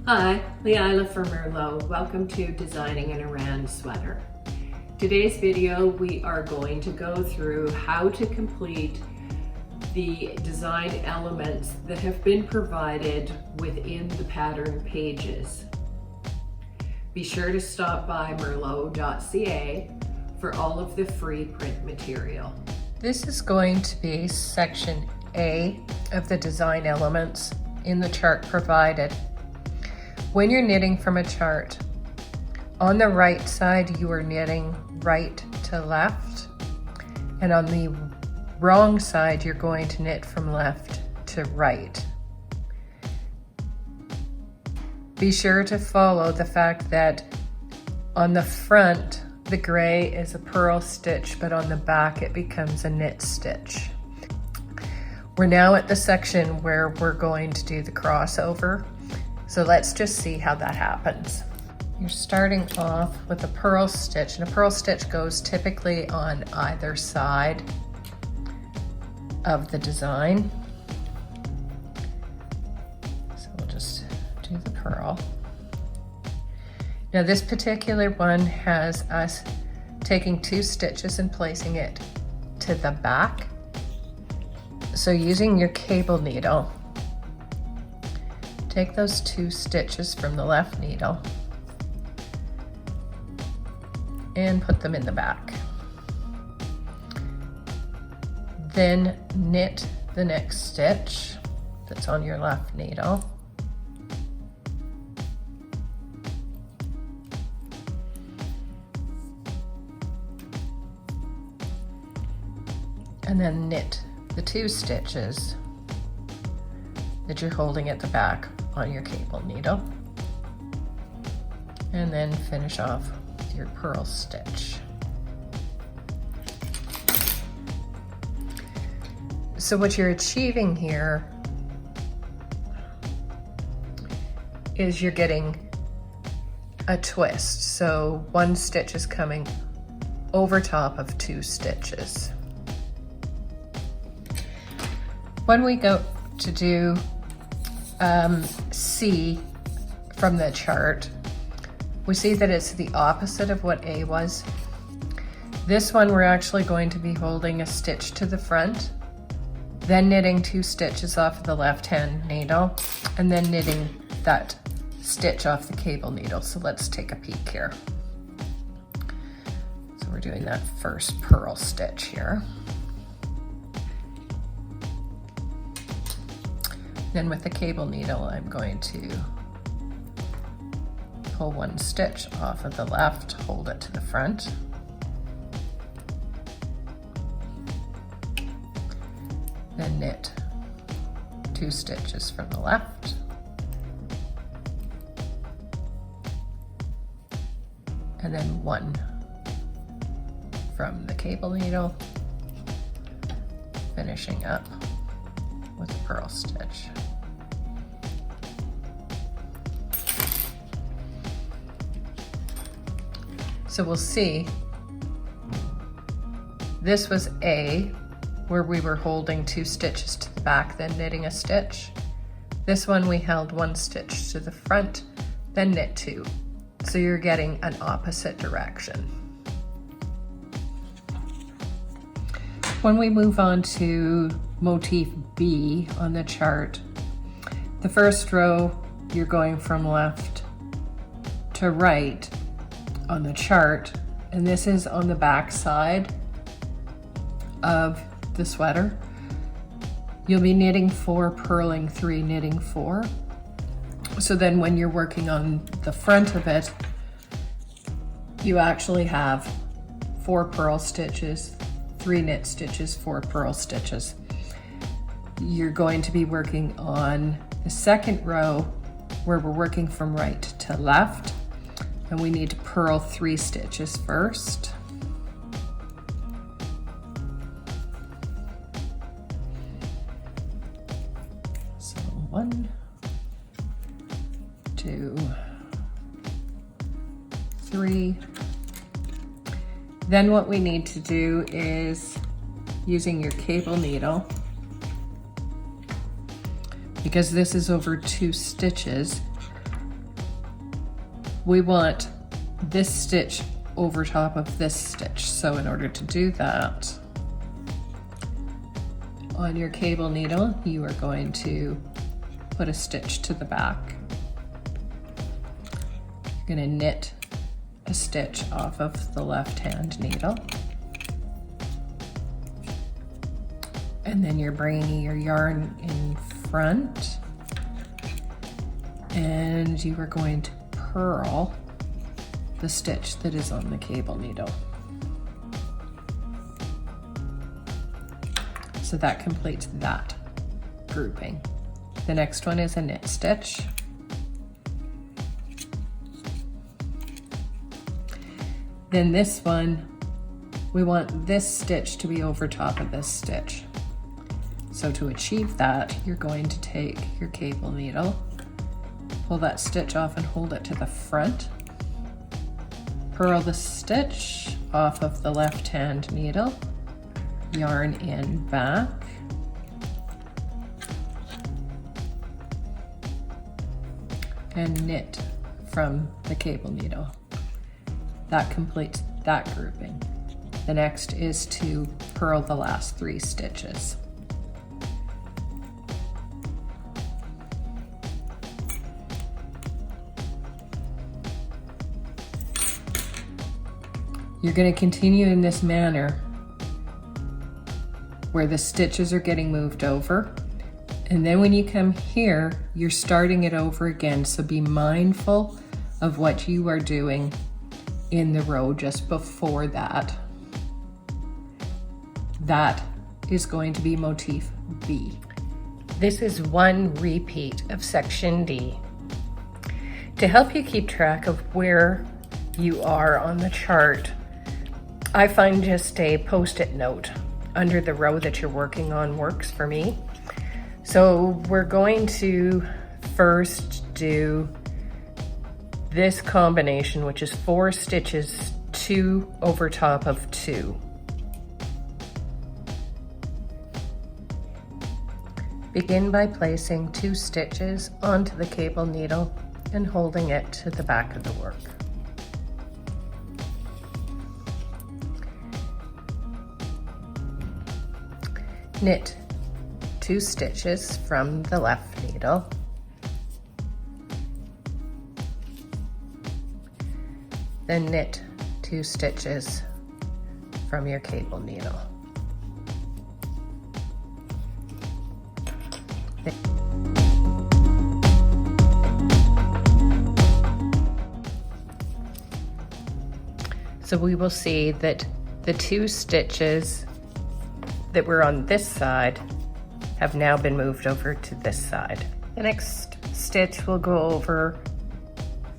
Hi, Leila from Murlo. Welcome to Designing an Aran Sweater. Today's video we are going to go through how to complete the design elements that have been provided within the pattern pages. Be sure to stop by Murlo.ca for all of the free print material. This is going to be section A of the design elements in the chart provided. When you're knitting from a chart, on the right side you are knitting right to left, and on the wrong side you're going to knit from left to right. Be sure to follow the fact that on the front the gray is a purl stitch, but on the back it becomes a knit stitch. We're now at the section where we're going to do the crossover. So let's just see how that happens. You're starting off with a purl stitch, and a purl stitch goes typically on either side of the design. So we'll just do the purl. Now this particular one has us taking 2 stitches and placing it to the back. So using your cable needle, take those 2 stitches from the left needle and put them in the back. Then knit the next stitch that's on your left needle. And then knit the 2 stitches that you're holding at the back on your cable needle, and then finish off with your purl stitch. So what you're achieving here is you're getting a twist. So 1 stitch is coming over top of 2 stitches. When we go to do C from the chart, we see that it's the opposite of what A was. This one we're actually going to be holding a stitch to the front, then knitting 2 stitches off of the left hand needle, and then knitting that stitch off the cable needle. So let's take a peek here. So we're doing that first purl stitch here. Then with the cable needle, I'm going to pull 1 stitch off of the left, hold it to the front. Then knit 2 stitches from the left. And then 1 from the cable needle, finishing up with a purl stitch. So we'll see, this was A, where we were holding 2 stitches to the back, then knitting a stitch. This one we held 1 stitch to the front, then knit 2. So you're getting an opposite direction. When we move on to motif B on the chart, the first row you're going from left to right on the chart, and this is on the back side of the sweater. You'll be knitting 4, purling 3, knitting 4. So then when you're working on the front of it, you actually have 4 purl stitches, 3 knit stitches, 4 purl stitches. You're going to be working on the second row where we're working from right to left, and we need to purl 3 stitches first. So 1, 2, 3. Then what we need to do is, using your cable needle, because this is over 2 stitches, we want this stitch over top of this stitch. So in order to do that, on your cable needle, you are going to put a stitch to the back. You're going to knit a stitch off of the left-hand needle. And then you're bringing your yarn in front, and you are going to purl the stitch that is on the cable needle. So that completes that grouping. The next one is a knit stitch. Then this one, we want this stitch to be over top of this stitch. So to achieve that, you're going to take your cable needle, pull that stitch off and hold it to the front, purl the stitch off of the left-hand needle, yarn in back, and knit from the cable needle. That completes that grouping. The next is to purl the last 3 stitches. You're going to continue in this manner where the stitches are getting moved over. And then when you come here, you're starting it over again. So be mindful of what you are doing in the row just before that. That is going to be motif B. This is one repeat of section D. To help you keep track of where you are on the chart, I find just a post-it note under the row that you're working on works for me. So we're going to first do this combination, which is 4 stitches, 2 over top of 2. Begin by placing 2 stitches onto the cable needle and holding it to the back of the work. Knit 2 stitches from the left needle. Then knit 2 stitches from your cable needle. So we will see that the 2 stitches that were on this side have now been moved over to this side. The next stitch we'll go over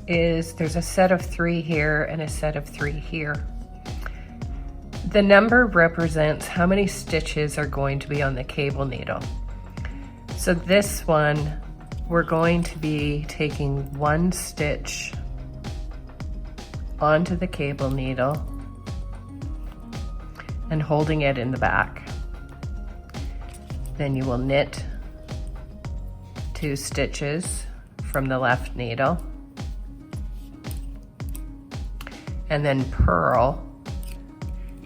is there's a set of 3 here and a set of 3 here. The number represents how many stitches are going to be on the cable needle. So this one, we're going to be taking 1 stitch onto the cable needle and holding it in the back. Then you will knit 2 stitches from the left needle and then purl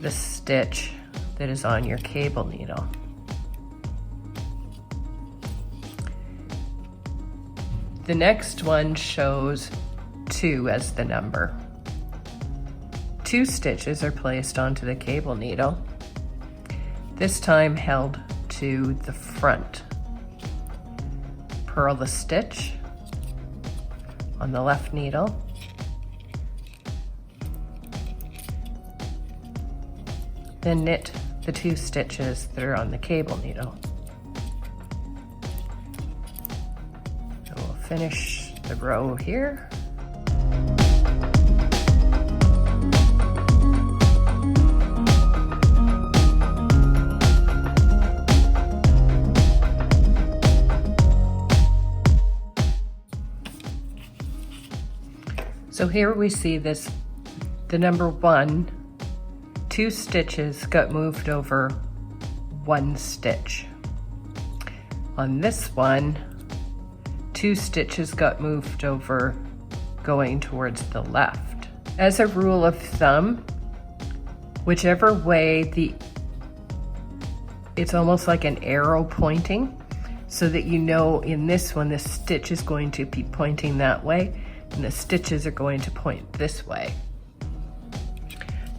the stitch that is on your cable needle. The next one shows 2 as the number. 2 stitches are placed onto the cable needle, this time held to the front. Purl the stitch on the left needle, then knit the 2 stitches that are on the cable needle. So we'll finish the row here. So here we see this, the number 1, 2 stitches got moved over 1 stitch. On this one, 2 stitches got moved over going towards the left. As a rule of thumb, whichever way it's almost like an arrow pointing, so that you know in this one, the stitch is going to be pointing that way and the stitches are going to point this way.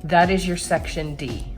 That is your section D.